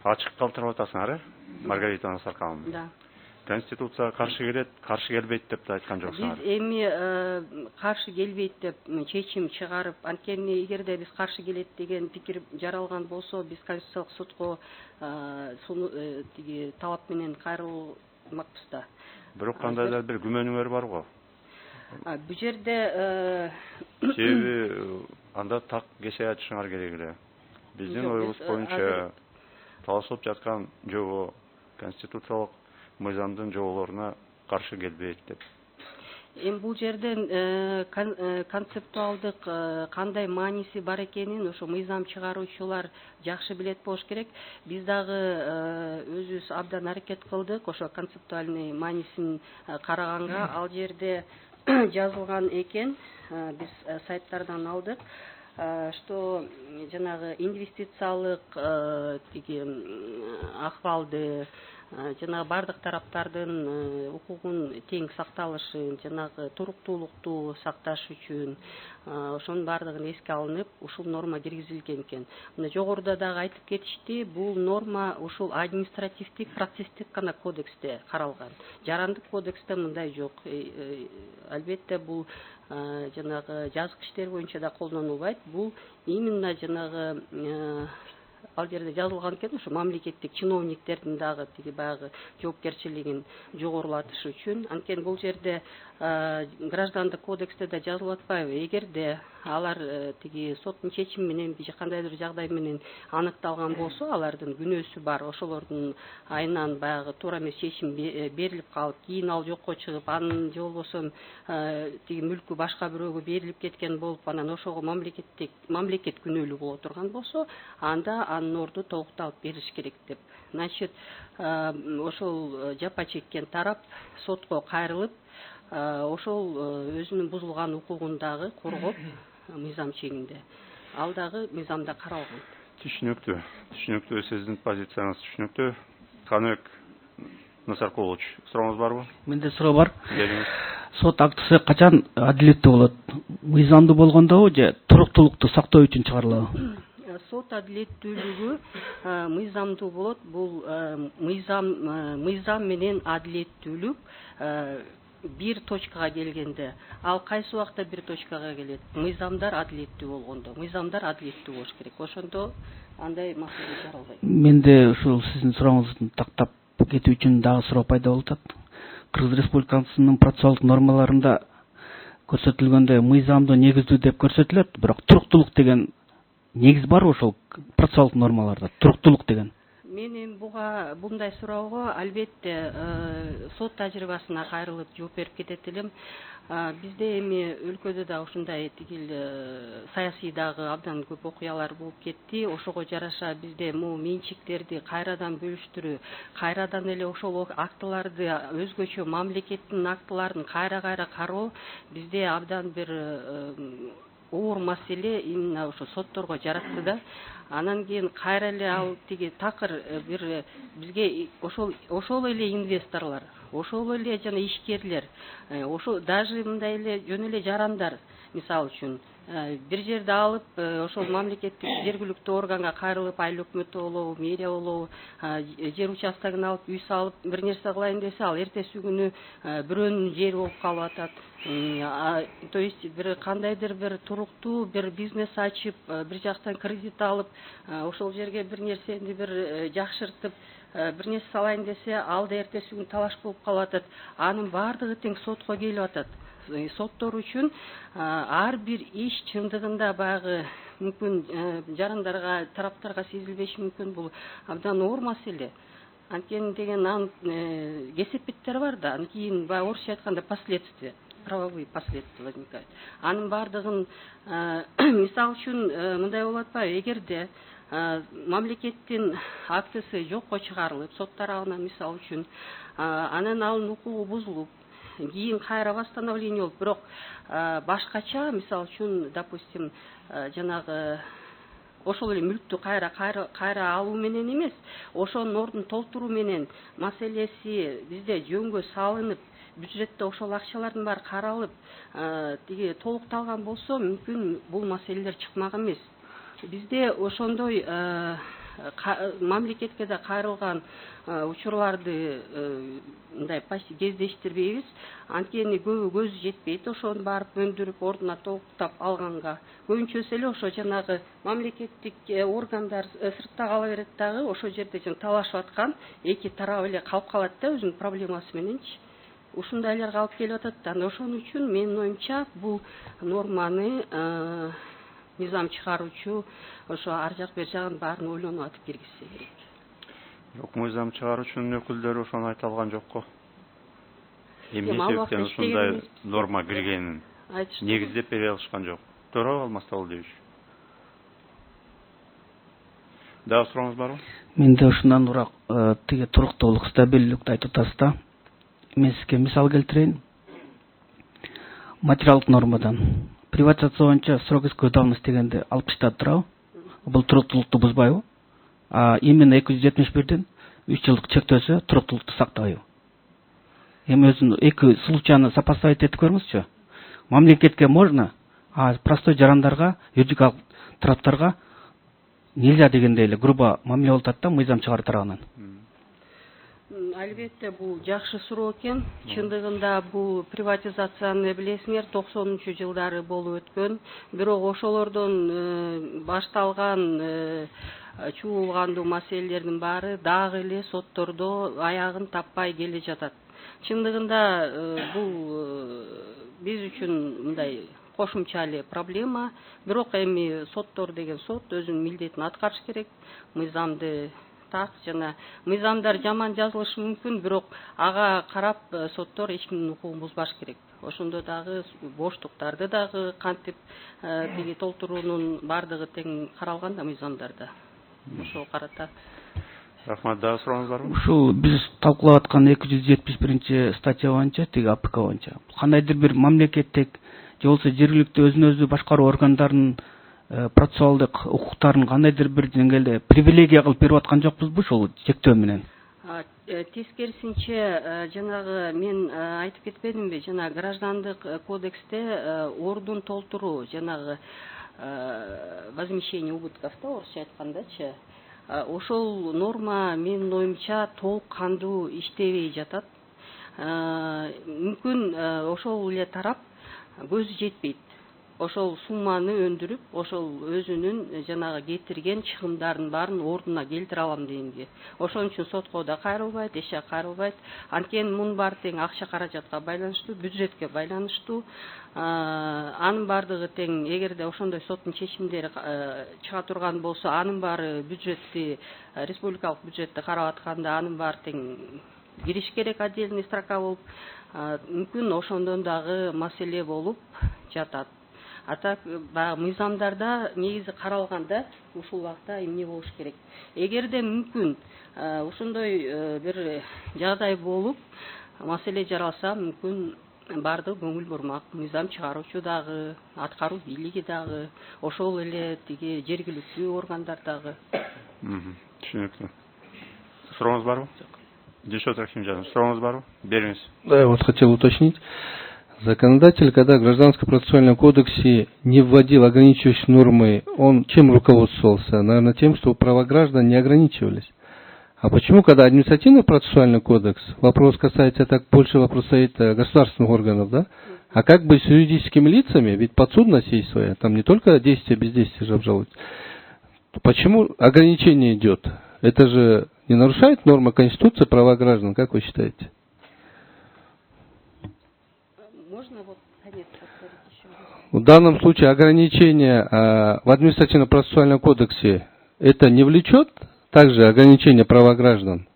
Ачык калтырып атасыңар, Маргарита Насархановна? Да. Конституцияга каршы келет, каршы келбейт деп да айткан жоксуңар. Биз эми каршы келбейт деп чечим чыгарып, анткени эгерде биз каршы келет деген пикир жаралган болсо, биз Конституциялык сотко тиги талап менен кайрылмакпыз да. Бирок кандайдыр бир күмөнүңөр бар го. Бу жерде Себеби анда так кеше айтышыңар керек эле. Биздин оюбуз боюнча талашылып жаткан жобо конституциялык мыйзамдын жоболоруна каршы келбейт деп. Эми бул жерден концептуалдык кандай мааниси бар экенин ошо мыйзам чыгаруучулар жакшы билет болуш керек. Биз дагы өзүбүз абдан аракет кылдык ошо концептуальный маанисин караганга. Ал жерде жазылган экен, биз сайттардан алдык, что жанагы инвестициялык тиги акыбалды, жанагы бардык тараптардын укугун тең сакталышын, жанагы туруктуулукту сакташ үчүн ошонун бардыгын эске алынып, ушул норма киргизилген экен. Мына жогоруда дагы айтып кетишти, бул норма ушул административдик процесстик гана кодексте каралган. Жарандык кодексте мындай жок. Албетте бул жанагы жазык иштер боюнча да колдонулбайт. Бул именно жанагы ал жерде жазылган экен, ошо мамлекеттик чиновниктердин дагы тиги баягы жоопкерчилигин жогорулатыш үчүн. Анткени бул жерде граждандык кодексте да жазылып атпайбы? Эгерде алар тиги соттун чечими менен же кандайдыр жагдай менен аныкталган болсо, алардын күнөөсү бар, ошолордун айынан баягы туура эмес чечим берилип калып, кийин ал жокко чыгып, анын же болбосо тиги мүлкү башка бирөөгө берилип кеткен болуп, анан ошого мамлекет күнөөлүү боло турган болсо, анда анын орду толукталып бериш керек деп. Значит, ошол жапа чеккен тарап сотко кайрылып, ошол өзүнүн бузулган укугун дагы коргоп, мыйзам чегинде. Ал дагы мыйзамда каралган. Түшүнүктүү, сиздин позицияңыз түшүнүктүү. Каныбек Насаркулович, сурооңуз барбы? Менде суроо бар. Бериңиз. Сот актысы качан адилеттүү болот? Мыйзамдуу болгондобу же туруктуулукту сактоо үчүн чыгарылабы? Сот адилеттүүлүгү мыйзамдуу болот. Бул мыйзам менен адилеттүүлүк бир точкага келгенде, ал кайсы убакта бир точкага келет? Мыйзамдар адилеттүү болгондо, мыйзамдар адилеттүү болуш керек. Ошондо андай маселе жаралбайт. Менде ушул сиздин сурооңузду тактап кетүү үчүн дагы суроо пайда болуп атат. Кыргыз Республикасынын процессуалдык нормаларында көрсөтүлгөндө мыйзамдуу негиздүү деп көрсөтүлөт, бирок туруктуулук деген негиз барбы ошол процессуалдык нормаларда? Туруктуулук деген. Мен эми bunday суроого албетте сот тажрыйбасына кайрылып жооп берип кетет элем. Бизде эми өлкөдө да ушундай тигил саясий дагы абдан көп окуялар болуп кетти. Ошого жараша бизде могу менчиктерди кайрадан бөлүштүрүү, кайрадан эле ошол актыларды өзгөчө мамлекеттин актыларын кайра кароо бизде абдан бир оор маселе именно ошо сотторго жаратты да. Анан кийин кайра эле ал тиги такыр бир бизге ошол эле инвесторлор, ошол эле жана ишкерлер, ошо даже мындай эле жөн эле жарандар, мисалы үчүн бир жерди алып, ошол мамлекеттик жергиликтүү органга кайрылып, айыл өкмөтү болобу, мэрия болобу, жер участогун алып, үй салып, бир нерсе кылайын десе, ал эртеси күнү бирөөнүн жери болуп калып атат. То есть бир кандайдыр бир туруктуу бир бизнес ачып, бир жактан кредит алып, ошол жерге бир нерсени бир жакшыртып, бир нерсе салайын десе, ал да эртеси күнү талаш болуп калып атат. Анын баардыгы тең сотко келип атат. Соттор үчүн ар бир иш чындыгында баягы мүмкүн жарандарга, тараптарга сезилбеши мүмкүн, бул абдан оор маселе. Анткени деген анын кесепеттери бар да, анан кийин баягы орусча айтканда последствия, правовые последствия возникают. Анын баардыгын мисалы үчүн мындай болуп атпайбы? Эгерде мамлекеттин актысы жокко чыгарылып, сот тарабынан мисалы үчүн, анан анын укугу бузулуп, кийин кайра восстановление болуп, бирок башкача, мисалы үчүн, допустим, жанагы ошол эле мүлктү кайра алуу менен эмес, ошонун ордун толтуруу менен маселеси бизде жөнгө салынып, бюджетте ошол акчалардын баары каралып, тиги толукталган болсо, мүмкүн бул маселелер чыкмак эмес. Бизде ошондой мамлекетке да кайрылган учурларды мындай почти кездештирбейбиз. Анткени көбү көзү жетпейт ошону барып өндүрүп ордуна толуктап алганга. Көбүнчөсү эле ошо жанагы мамлекеттик органдар сыртта кала берет дагы, ошол жерде жана талашып аткан эки тарап эле калып калат да өзүнүн проблемасы мененчи. Ушундайларга алып келип атат да. Ошон үчүн менин оюмча бул норманы мыйзам чыгаруучу ошо ар жак бер жагын баарын ойлонуп атып киргизсе керек. Жок, мыйзам чыгаруучунун өкүлдөрү ошону айта алган жокко. Эмне Ал убакта себептен ушундай норма киргенин негиздеп бере алышкан жок. Туура болмаса ал дейбиш. Дагы сурооңуз барбы? Менде ушундан урак тиги туруктуулук, стабилдүүлүктү айтып атасыз да. Мен сизге мисал келтирейин. Материалдык нормадан приватизация боюнча срок исковой давности дегенди алып таштап турабы? Бул туруктуулукту бузбайбы? А именно 271ден 3 жылдык чектөөсү туруктуулукту сактабайбы? Эми өзүн эки случайны сопоставить этип көрүңүзчү. Мамлекетке можно, а простой жарандарга, юридикалык тараптарга нельзя дегендей эле грубо мамиле болуп атат да мыйзам чыгаруу тарабынан. Албетте бул жакшы суроо экен. Чындыгында бул приватизацияны билесиңер 90-жылдары болуп өткөн. Бирок ошолордон башталган чуулгандуу маселелердин баары дагы эле соттордо аягын таппай келе жатат. Чындыгында бул биз үчүн мындай кошумча эле проблема. Бирок эми соттор деген сот өзүнүн милдетин аткарыш керек. Мыйзамды так жана мыйзамдар жаман жазылышы мүмкүн, бирок ага карап соттор эч кимдин укугун бузбаш керек. Ошондо дагы боштуктарды дагы кантип тиги толтуруунун баардыгы тең каралган да мыйзамдарда. Ошого карата. Рахмат, дагы сурооңуз барбы? Ушу биз талкуулап аткан 271 статья боюнча, тиги АПК боюнча кандайдыр бир мамлекеттик же болбосо жергиликтүү өзүн өзү башкаруу органдарынын процессуалдык укуктарын кандайдыр бир деңгээлде привилегия кылып берип аткан жокпузбу ушул чектөө менен? Тескерисинче жанагы мен айтып кетпедимби, жана граждандык кодексте ордун толтуруу, жанагы возмещение убытков да орусча айткандачы. Ошол норма менин оюмча толук кандуу иштебей жатат. Мүмкүн ошол эле тарап көзү жетпейт. Ошол сумманы өндүрүп, ошол өзүнүн жанагы кетирген чыгымдарын баарын ордуна келтире алам дегенге. Ошон үчүн сотко да кайрылбайт, эче кайрылбайт. Анткени мунун баары тең акча каражатка байланыштуу, бюджетке байланыштуу. Анын баардыгы тең, эгерде ошондой соттун чечимдери чыга турган болсо, анын баары бюджетти, республикалык бюджетти карап атканда анын баары тең кириш керек, отдельный строка болуп. Мүмкүн ошондон дагы маселе болуп жатат. А так баягы мыйзамдарда негизи каралганда ушул убакта эмне болуш керек? Эгерде мүмкүн ошондой бир жагдай болуп маселе жаралса, мүмкүн баардыгы көңүл бурмак. Мыйзам чыгаруучу дагы, аткаруу бийлиги дагы, ошол эле тиги жергиликтүү органдар дагы. Түшүнүктүү. Сурооңуз барбы? Дилшод Рахимжанов, сурооңуз барбы? Бериңиз. Да, я вот хотел уточнить. Законодатель, когда в Гражданском процессуальном кодексе не вводил ограничивающие нормы, он чем руководствовался? Наверное, тем, что права граждан не ограничивались. А почему, когда административный процессуальный кодекс, вопрос касается, так больше вопрос стоит государственных органов, да? А как бы с юридическими лицами, ведь подсудность есть своя, там не только действие, бездействие же обжалуют. Почему ограничение идет? Это же не нарушает нормы Конституции права граждан, как вы считаете? Можно вот конец повторить еще раз? В данном случае ограничение в административно-процессуальном кодексе это не влечет также ограничение права граждан?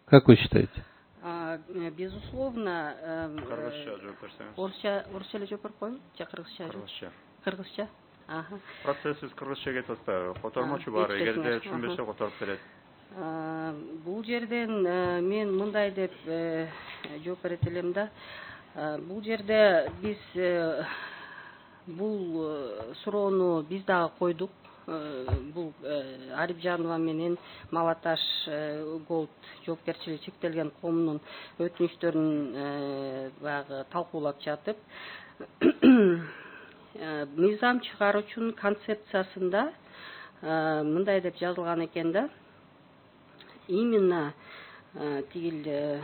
Как вы считаете? Безусловно. Орусча жооп берип коеюн же кыргызча? Кыргызча. Процесс кыргызча кетип атпайбы? Котормочу бар, эгерде түшүнбөсө которуп берет. Бул жерден мен мындай деп жооп берет элем да. Бул жерде биз бул суроону биз дагы койдук. Бул Арипжанова менен Малаташ Голд жоопкерчилиги чектелген коомунун өтүнүчтөрүн баягы талкуулап жатып, мыйзам чыгаруучунун концепциясында мындай деп жазылган экен да. именно тигил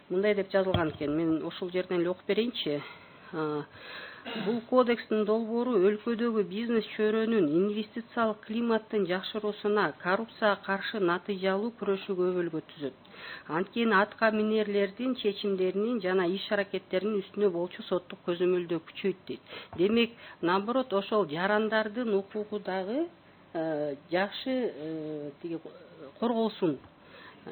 мындай деп жазылган экен. Мен ошол жерден эле окуп берейинчи. Бул кодекстин долбоору өлкөдөгү бизнес чөйрөнүн инвестициялык климаттын жакшыруусуна, коррупцияга каршы натыйжалуу күрөшүүгө өбөлгө түзөт. Анткени атка минерлердин чечимдеринин жана иш-аракеттеринин үстүнө болчу соттук көзөмөлдөө күчөйт дейт. Демек, наоборот, ошол жарандардын укугу дагы жакшы корголсун.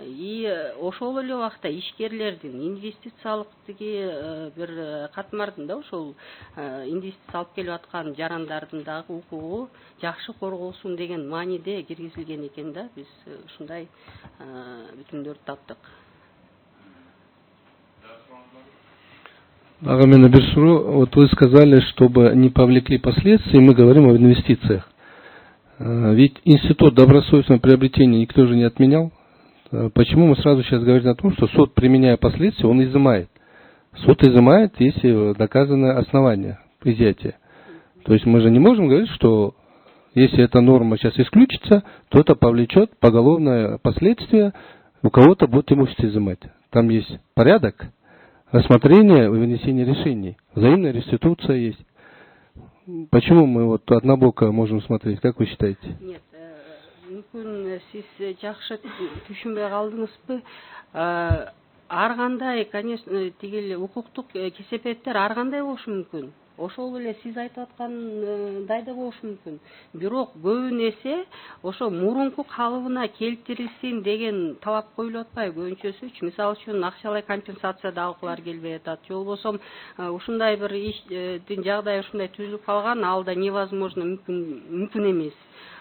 И ошол эле убакта ишкерлердин инвестициялык бир катмардын да ошол инвестиция алып келип аткан жарандардын дагы укугу жакшы корголсун деген мааниде киргизилген экен да. Биз ушундай бүтүмдөрдү таптык. Ага, мен бир суроо. Вот вы сказали, чтобы не повлекли последствия, мы говорим об инвестициях. Ведь институт добросовестного приобретения никто же не отменял. Почему мы сразу сейчас говорим о том, что суд, применяя последствия, он изымает? Суд изымает, если доказано основание изъятия. То есть мы же не можем говорить, что если эта норма сейчас исключится, то это повлечет поголовное последствие, у кого-то будет имущество изымать. Там есть порядок рассмотрения и вынесения решений. Взаимная реституция есть. Почему мы вот однобоко можем смотреть? Как вы считаете? Нет. Мүмкүн сиз жакшы түшүнбөй калдыңызбы? Ар кандай, конечно, тигил укуктук кесепеттер ар кандай болушу мүмкүн. Ошол эле сиз айтып аткандай да болушу мүмкүн. Бирок көбүн эсе ошо мурунку калыбына келтирилсин деген талап коюлуп атпайбы көбүнчөсүчү? Мисалы үчүн акчалай компенсация дагылар келбей атат. Же болбосо ушундай бир иштин жагдайы ушундай түзүлүп калган, ал да невозможно, мүмкүн эмес.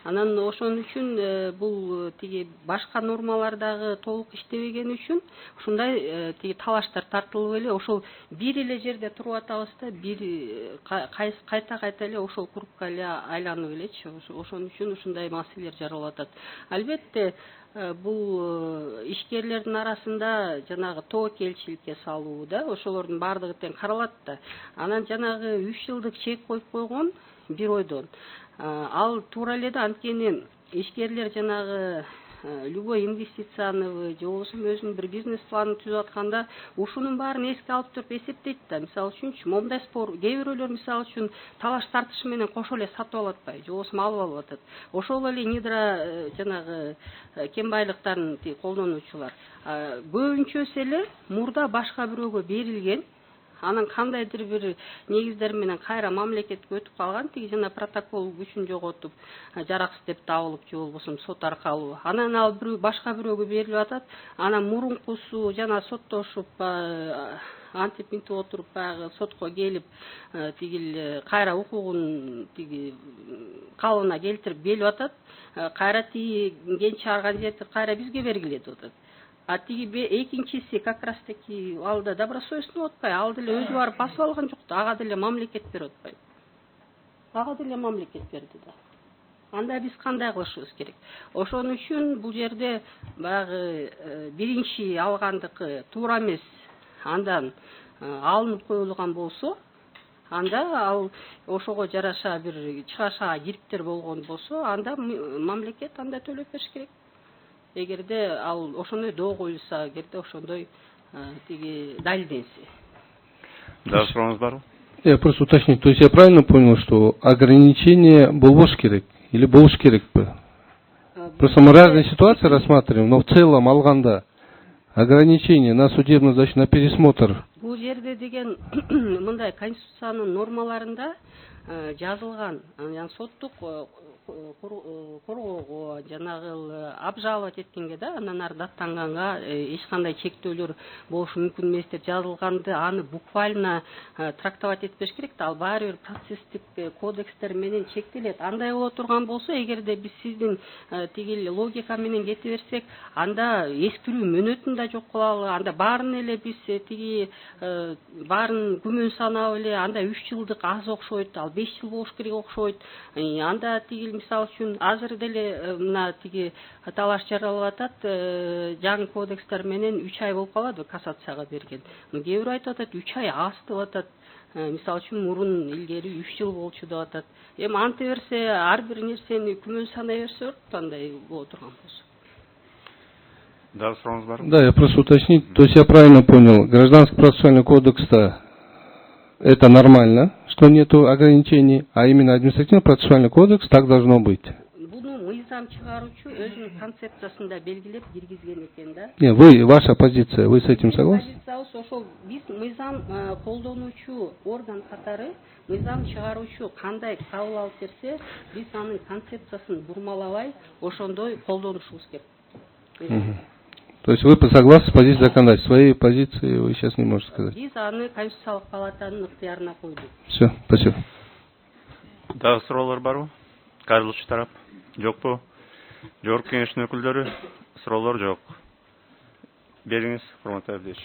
Анан ошон үчүн бул тиги башка нормалар дагы толук иштебеген үчүн ушундай тиги талаштар тартылып эле ошол бир эле жерде туруп атабыз да, бир кайта эле ошол курупка эле айланып элечи. Ошон үчүн ушундай маселелер жаралып атат. Албетте, бул ишкерлердин арасында жанагы тобокелчиликке салуу да, ошолордун баардыгы тең каралат да. Анан жанагы 3 жылдык чек коюп койгон бир ойдон. Ал туура эле да, анткени ишкерлер жанагы любой инвестицияны же болбосо өзүнүн бир бизнес планын түзүп атканда ушунун баарын эске алып туруп эсептейт да. Мисалы үчүнчү, момундай спор кээ бирөөлөр мисалы үчүн талаш тартышы менен кошо эле сатып алып атпайбы, же болбосо алып алып атат. Ошол эле нидра жанагы кен байлыктарын колдонуучулар көбүнчөсү эле мурда башка бирөөгө берилген, анан кандайдыр бир негиздер менен кайра мамлекетке өтүп калган, тиги жана протокол күчүн жоготуп, жараксыз деп табылып, же болбосо сот аркылуу. Анан ал башка бирөөгө берилип атат. Анан мурункусу жана соттошуп, антип отуруп, баягы сотко келип, тигил кайра укугун тиги калыбына келтирип берип атат. Кайра тиги кен чыгарган жерди кайра бизге бергиле деп атат. А тиги экинчиси как раз таки ал да добросовестный болуп атпайбы, ал деле өзү барып басып алган жок да, ага деле мамлекет берип атпайбы. Ага деле мамлекет берди да. Анда биз кандай кылышыбыз керек? Ошон үчүн бул жерде баягы биринчи алгандыкы туура эмес, андан алынып коюлган болсо, анда ал ошого жараша бир чыгашага кириптер болгон болсо, анда мамлекет анда төлөп бериш керек. Эгерде ал ошондой доо коюлса, эгерде ошондой тиги далилденсе. Да, сурооңуз барбы? Я просто уточнить. То есть я правильно понял, что ограничение болбош керек или болуш керекпи? Просто мы разные ситуации рассматриваем, но в целом алганда ограничение на судебную защиту, на пересмотр. Бул жерде деген мындай конституциянын нормаларында жазылган, соттук коргоого, жанагы обжаловать эткенге да, анан ары даттанганга эч кандай чектөөлөр болушу мүмкүн эмес деп жазылганды, аны буквально трактовать этпеш керек да. Ал баары бир процесстик кодекстер менен чектелет. Андай боло турган болсо, эгерде биз сиздин тиги логика менен кете берсек, анда эскирүү мөөнөтүн да жок кылалы, анда баарын эле биз тиги баарын күмөн санап эле, анда 3 жылдык аз окшойт, ал 5 жыл болуш керек окшойт. Анда тиги мисалы үчүн азыр деле мына тиги талаш жаралып атат, жаңы кодекстер менен 3 ай болуп калады кассацияга берген. Кээ бир айтып атат 3 ай аз деп атат. Мисалы үчүн мурун илгери 3 жыл болчу деп атат. Эми анте берсе, ар бир нерсени күмөн санай берсе болот, кандай боло турган болсо. Дагы сурооңуз барбы? Да, я просто уточнить. То есть я правильно понял, Гражданский процессуальный кодекс-то это нормально, что нету ограничений, а именно административно-процессуальный кодекс так должно быть. Буну мыйзам чыгаруучу өзүнүн концепциясында белгилеп киргизген экен да. Не, вы, ваша позиция, вы с этим согласны? Позициябыз ошол, биз мыйзам колдонуучу орган катары мыйзам чыгаруучу кандай кабыл алып берсе, биз анын концепциясын бурмалабай ошондой колдонушубуз керек. То есть вы согласны с позицией законодательства, своей позиции вы сейчас не можете сказать? Биз аны Конституциялык палатанын ыктыярына койдук. Все, спасибо. Дагы суроолор барбы? Кайрылуучу тарап жокпу? Жогорку кеңештин өкүлдөрү, суроолор жок. Бериңиз, урматтуу абдеш.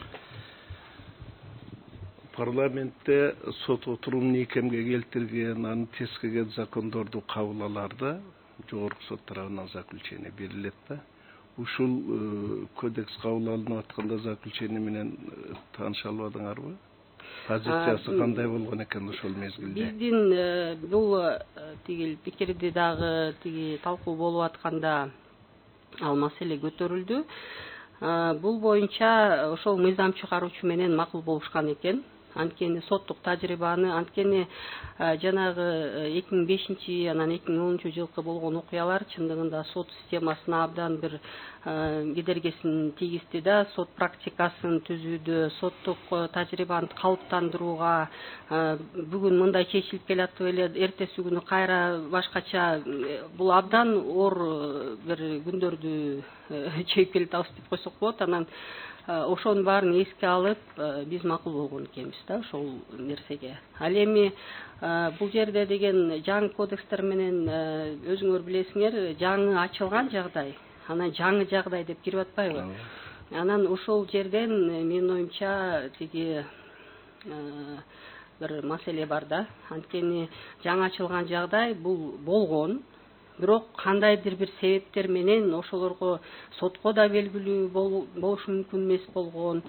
Парламентте сот отурумун ийкемге келтирген, аны тескеген закондорду кабыл алаарда жогорку сот тарабынан заключение берилет да. Ушул кодекс кабыл алынып атканда заключение менен тааныша албадыңарбы? Позициясы кандай болгон экен ошол мезгилде? Биздин бул тигил пикирди дагы тиги талкуу болуп атканда ал маселе көтөрүлдү. Бул боюнча ошол мыйзам чыгаруучу менен макул болушкан экен. Анткени соттук тажрыйбаны, анткени жанагы 2005 анан 2010 жылкы болгон окуялар чындыгында сот системасына абдан бир кедергесин тийгизди да, сот практикасын түзүүдө, соттук тажрыйбаны калыптандырууга, бүгүн мындай чечилип келатып эле эртеси күнү кайра башкача, бул абдан оор бир күндөрдү чейип келатабыз деп койсок болот. Анан ошонун баарын эске алып, биз макул болгон экенбиз да ошол нерсеге. Ал эми бул жерде деген жаңы кодекстер менен өзүңөр билесиңер, жаңы ачылган жагдай, анан жаңы жагдай деп кирип атпайбы? Анан ошол жерден менин оюмча тиги бир маселе бар да. Анткени жаңы ачылган жагдай бул болгон, бирок кандайдыр бир себептер менен ошолорго сотко да белгилүү болушу мүмкүн эмес болгон,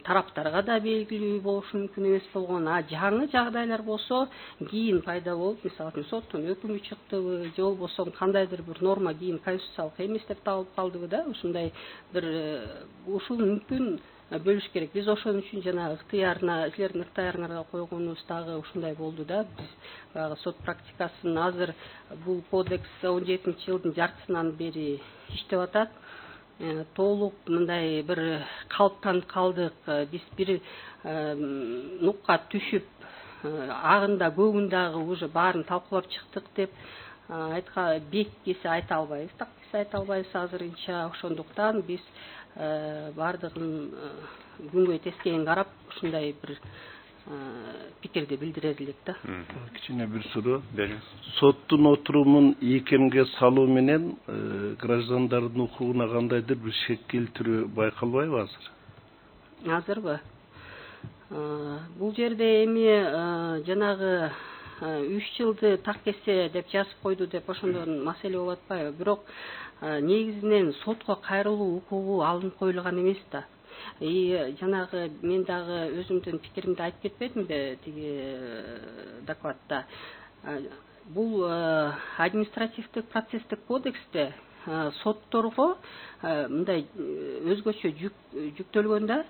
тараптарга да белгилүү болушу мүмкүн эмес болгон. Жаңы жагдайлар болсо кийин пайда болуп, мисалы үчүн соттун өкүмү чыктыбы, же болбосо кандайдыр бир норма кийин конституциялык эмес деп табылып калдыбы да, ушундай бир ушул мүмкүн бөлүш керек. Биз ошон үчүн жана ыктыярына, силердин ыктыярыңарга койгонубуз дагы ушундай болду да. Биз баягы сот практикасын азыр бул кодекс 17 жылдын жартысынан бери иштеп атат. Толук мындай бир калыптанып калдык. Биз бир нукка түшүп, агында көгүн дагы уже баарын талкуулап чыктык деп бек кесе айта албайбыз, так кесе айта албайбыз азырынча. Ошондуктан биз бардыгын күнгөй тескейин карап ушундай бир пикирди билдире элек да. Кичине бир суроо. Соттун отурумун ийкемге салуу менен граждандардын укугуна кандайдыр бир шек келтирүү байкалбайбы азыр? Азырбы? Бул жерде эми жанагы 3 жылды так кесе деп жазып койду деп ошондон маселе болуп атпайбы? Бирок негизинен сотко кайрылуу укугу алынып коюлган эмес да. Жанагы мен дагы өзүмдүн пикиримди айтып кетпедимби тиги докладта? Бул административдик процесстик кодексте сотторго мындай өзгөчө жүктөлгөн да.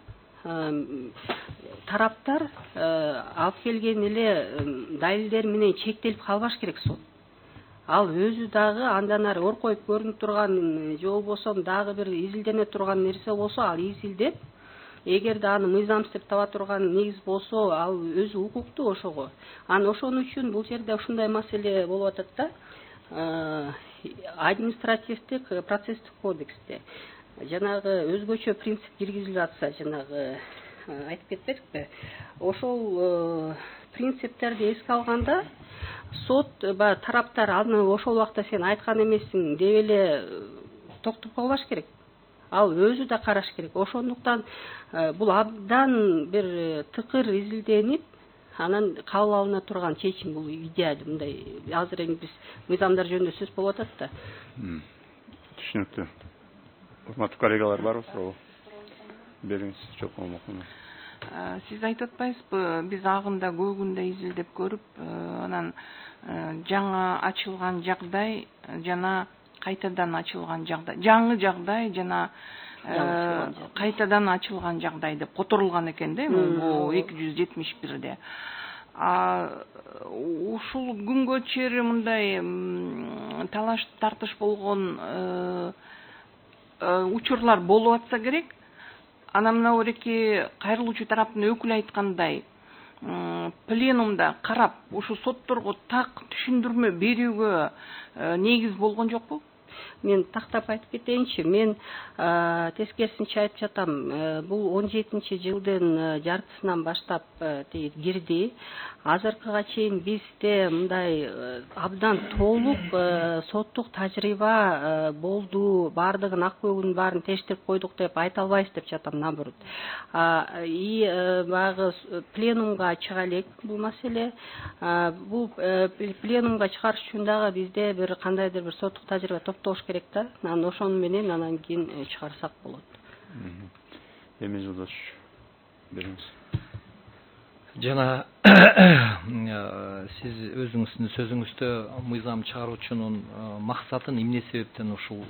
Тараптар алып келген эле далилдер менен чектелип калбаш керек сот. Ал өзү дагы андан ары оркоюп көрүнүп турган, же болбосо дагы бир изилдене турган нерсе болсо, ал изилдеп, эгерде аны мыйзамсыз деп таба турган негиз болсо, ал өзү укуктуу ошого. Анан ошон үчүн бул жерде ушундай маселе болуп атат да. Административдик процесстик кодексте жанагы өзгөчө принцип киргизилип атса, жанагы айтып кетпедикпи? Ошол принциптерди эске алганда сот тараптар аны ошол убакта сен айткан эмессиң деп эле токтоп калбаш керек. Ал өзү да караш керек. Ошондуктан бул абдан бир тыкыр изилденип, анан кабыл алына турган чечим бул идеаль мындай. Азыр эми биз мыйзамдар жөнүндө сөз болуп атат да. Түшүнүктүү. Урматтуу коллегалар барбы суроо? Бериңиз, жок болмокмун. Сиз айтып атпайсызбы, биз агында көбүндө изилдеп көрүп, анан жаңы ачылган жагдай жана кайтадан ачылган жагдай, жаңы жагдай жана кайтадан ачылган жагдай деп которулган экен да, бул 271-де. Ушул күнгө чейин мындай талаш тартыш болгон учурлар болуп атса керек. Анан мына ореки кайрылуучу тараптын өкүлү айткандай, пленумда карап, ушу сотторго так түшүндүрмө берүүгө негиз болгон жокпу? Мен тактап айтып кетейинчи. Мен тескерисинче айтып жатам. Бул 17-жылдын жартысынан баштап кирди. Азыркыга чейин бизде мындай абдан толук соттук тажрыйба болду, бардыгын ак көөгүнүн баарын тештирип койдук деп айта албайбыз деп жатам, наоборот. Баягы пленумга чыга элек бул маселе. Бул пленумга чыгарыш үчүн дагы бизде бир кандайдыр бир соттук тажрыйба топтолуш керек да. Ошону менен анан кийин чыгарсак болот. Эми Жолдош, бериңиз. Жана сиз өзүңүздүн сөзүңүздө мыйзам чыгаруучунун максатын эмне себептен ушул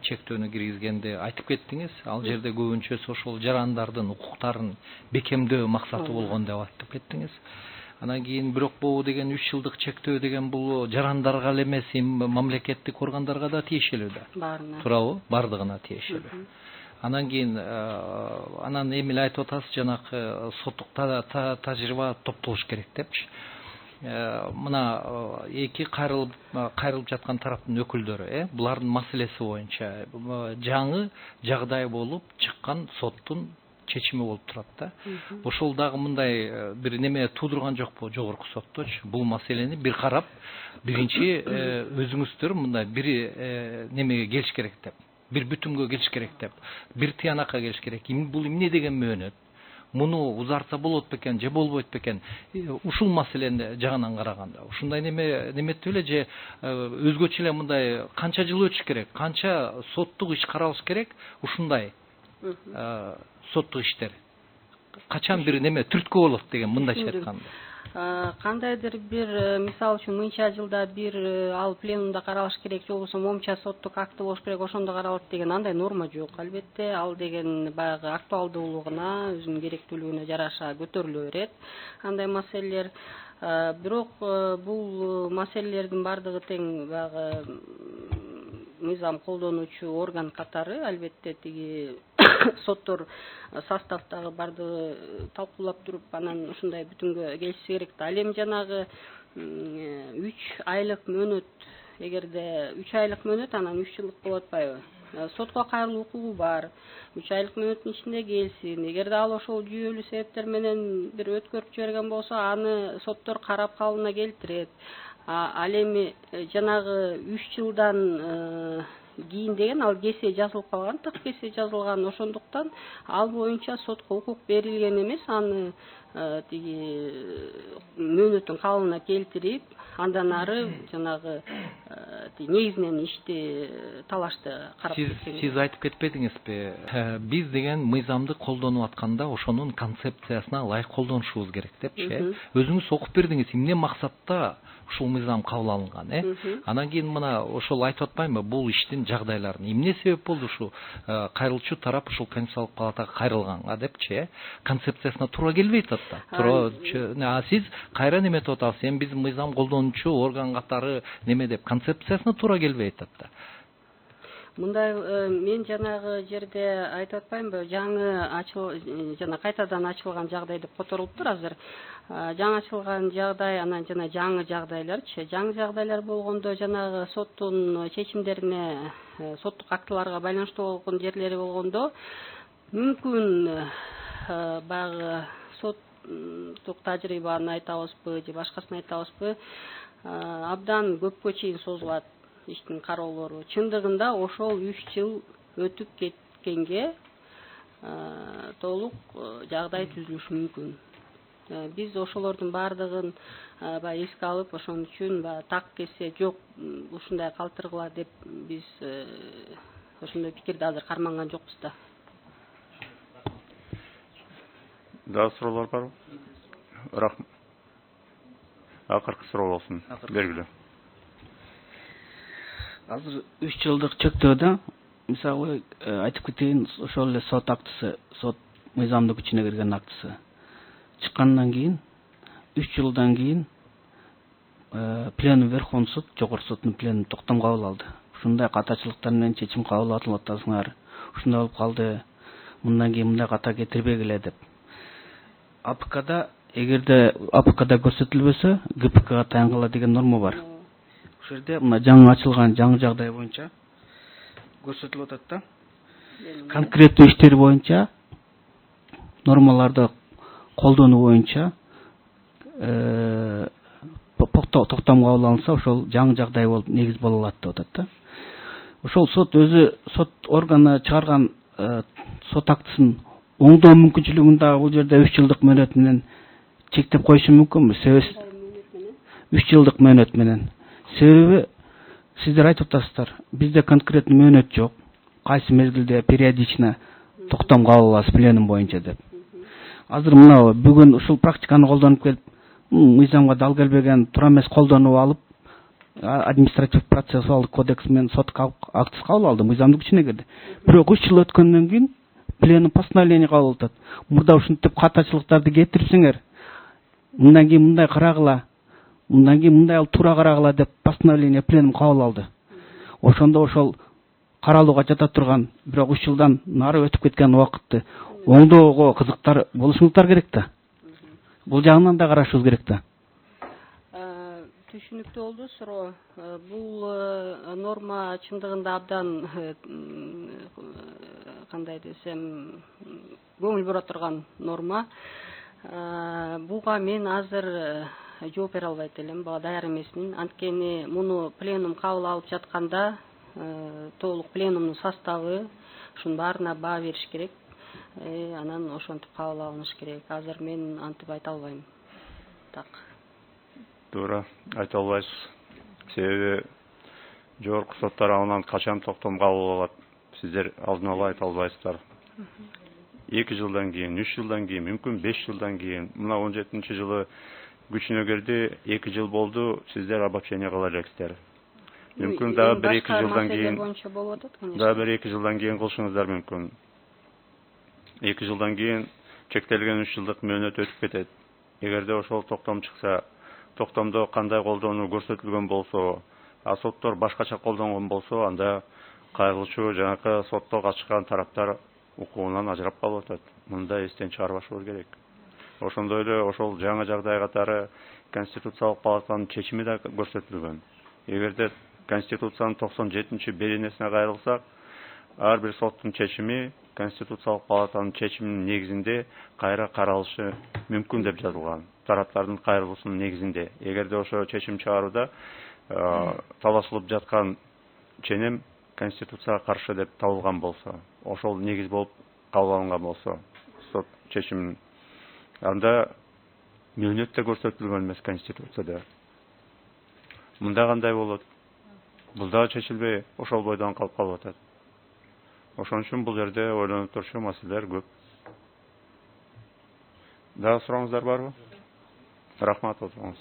чектөөнү киргизгенди айтып кеттиңиз. Ал жерде көбүнчөсү ошол жарандардын укуктарын бекемдөө максаты болгон деп айтып кеттиңиз. Анан кийин бирок бул деген 3 жылдык чектөө деген бул жарандарга эле эмес, мамлекеттик органдарга да тиешелүү да. Туурабы? Бардыгына тиешелүү. Анан кийин анан эми айтып атасыз, жанагы соттук тажрыйба топтолуш керек депчи. Мына эки кайрылып жаткан тараптын өкүлдөрү, булардын маселеси боюнча жаңы жагдай болуп чыккан соттун чечими болуп турат да. Ошол дагы мындай бир неме туудурган жокпу жогорку сотточу? Бул маселени бир карап, биринчи өзүңүздөр мындай бир немеге келиш керек деп, бир бүтүнгө келиш керек деп, бир тыянакка келиш керек. Бул эмне деген мөөнөт? Муну узартса болот бекен же болбойт бекен? Ушул маселени жагынан караганда, ушундай неметип эле же өзгөчө эле мындай канча жыл өтүш керек, канча соттук иш каралыш керек, ушундай соттук иштер качан бир неме түрткү болот деген, мындайча айтканда. Кандайдыр бир мисалы үчүн мынча жылда бир ал пленумда каралыш керек, же болбосо момча соттук акты болуш керек, ошондо каралат деген андай норма жок. Албетте ал деген баягы актуалдуулугуна, өзүнүн керектүүлүгүнө жараша көтөрүлө берет андай маселелер. Бирок бул маселелердин бардыгы тең баягы мыйзам колдонуучу орган катары, албетте тиги соттор составдагы бардыгы талкуулап туруп, анан ушундай бүтүнгө келишсе керек да. Ал эми жанагы 3 айлык мөөнөт, эгерде 3 айлык мөөнөт, анан 3 жылдык болуп атпайбы? Сотко кайрылуу укугу бар. 3 айлык мөөнөттүн ичинде келсин. Эгерде ал ошол жүйөлүү себептер менен бир өткөрүп жиберген болсо, аны соттор карап кабылына келтирет. Ал эми жанагы 3 жылдан кийин деген ал кесе жазылып калган, так кесе жазылган, ошондуктан ал боюнча сотко укук берилген эмес. Аны тиги мөөнөттүн кабылына келтирип, андан ары жанагы негизинен ишти талашты карап кеткен. Сиз айтып кетпедиңизби? Биз деген мыйзамды колдонуп атканда ошонун концепциясына ылайык колдонушубуз керек депчи. Өзүңүз окуп бердиңиз, эмне максатта ушул мыйзам кабыл алынган, Анан кийин мына ошол айтып атпаймынбы, бул иштин жагдайларын эмне себеп болду ушу кайрылуучу тарап ушул Конституциялык палатага кайрылганга депчи, концепциясына туура келбей атат да. Сиз кайра неметип атасыз, эми биз мыйзам колдонуучу орган катары неме деп, концепциясына туура келбей атат да. Мындай мен жанагы жерде айтып атпаймынбы, жана кайтадан ачылган жагдай деп которулуптур азыр. Жаңы ачылган жагдай, анан жана жаңы жагдайларчы. Жаңы жагдайлар болгондо жанагы соттун чечимдерине, соттук актыларга байланыштуу болгон жерлери болгондо мүмкүн баягы соттук тажрыйбаны айтабызбы же башкасын айтабызбы, абдан көпкө чейин созулат иштин кароолору. Чындыгында ошол 3 жыл өтүп кеткенге толук жагдай түзүлүшү мүмкүн. Биз ошолордун баардыгын баягы эске алып, ошон үчүн баягы так кесе жок, ушундай калтыргыла деп биз ошондой пикирди азыр карманган жокпуз да. Дагы суроолор барбы? Рахмат. Акыркы суроо болсун. Бергиле. Азыр 3 жылдык чектөөдө мисалы айтып кетейин, ошол эле сот актысы, сот мыйзамдуу күчүнө кирген актысы чыккандан кийин 3 жылдан кийин пленум Верховный суд, жогорку соттун пленум токтом кабыл алды. Ушундай катачылыктар менен чечим кабыл алып атасыңар. Ушундай болуп калды. Мындан кийин мындай ката кетирбегиле деп. АПКда эгерде АПКда көрсөтүлбөсө, ГПКга таянгыла деген норма бар. Ошол жерде мына жаңы ачылган жаңы жагдай боюнча көрсөтүлүп атат да. Конкреттүү иштер боюнча нормаларды колдонуу боюнча токтом кабыл алынса, ошол жаңы жагдай болуп негиз боло алат деп атат да. Ошол сот өзү, сот органы чыгарган сот актысын оңдоо мүмкүнчүлүгүн дагы бул жерде 3 жылдык мөөнөт менен чектеп коюшу мүмкүнбү? Себеби 3 жылдык мөөнөт менен. Себеби сиздер айтып атасыздар, бизде конкреттүү мөөнөт жок. Кайсы мезгилде периодично токтом кабыл аласыз пленум боюнча деп. Азыр мына бүгүн ушул практиканы колдонуп келип, мыйзамга дал келбеген туура эмес колдонуп алып, административ процессуалдык кодекс менен сот актысы кабыл алды, мыйзамдуу күчүнө кирди. Бирок 3 жыл өткөндөн кийин пленум постановление кабыл атат. Мурда ушинтип катачылыктарды кетирипсиңер, мындан кийин мындай карагыла, мындан кийин мындай алып туура карагыла деп постановление пленум кабыл алды. Ошондо ошол каралууга жата турган, бирок 3 жылдан нары өтүп кеткен убакытты оңдоого кызыктар болушуңуздар керек да. Бул жагынан да карашыбыз керек да. Түшүнүктүү болду суроо. Бул норма чындыгында абдан кандай десем, көңүл бура турган норма. Буга мен азыр жооп бере албайт элем, буга даяр эмесмин. Анткени муну пленум кабыл алып жатканда толук пленумдун составы ушунун баарына баа бериш керек. Анан ошентип кабыл алыныш керек. Азыр мен антип айта албайм. Так. Туура айта албайсыз. Себеби жогорку сот тарабынан качан токтом кабыл алат, сиздер алдын ала айта албайсыздар. 2 жылдан кийин, 3 жылдан кийин, мүмкүн 5 жылдан кийин, мына 17-жылы күчүнө кирди, 2 жыл болду, сиздер обобщение кыла элексиздер. Мүмкүн дагы 1-2 жылдан кийин, дагы 1-2 жылдан кийин кылышыңыздар мүмкүн. 2 жылдан кийин чектелген 3 жылдык мөөнөт өтүп кетет. Эгерде ошол токтом чыкса, токтомдо кандай колдонуу көрсөтүлгөн болсо, соттор башкача колдонгон болсо, анда кайрылуучу жанакы сотто катышкан тараптар укугунан ажырап калып атат. Мында эстен чыгарбашыбыз керек. Ошондой эле ошол жаңы жагдай катары Конституциялык палатанын чечими да көрсөтүлгөн. Эгерде Конституциянын 97-беренесине кайрылсак, ар бир соттун чечими Конституциялык палатанын чечиминин негизинде кайра каралышы мүмкүн деп жазылган. Тараптардын кайрылуусунун негизинде. Эгерде ошо чечим чыгарууда талашылып жаткан ченем Конституцияга каршы деп табылган болсо, ошол негиз болуп кабыл алынган болсо, сот чечимин, анда мөөнөт да көрсөтүлгөн эмес Конституцияда. Мында кандай болот? Бул дагы чечилбей, ошол бойдон калып атат. Ошон үчүн бул жерде ойлонуп турчу маселелер көп. Дагы сурооңуздар барбы? Рахмат, отуруңуз.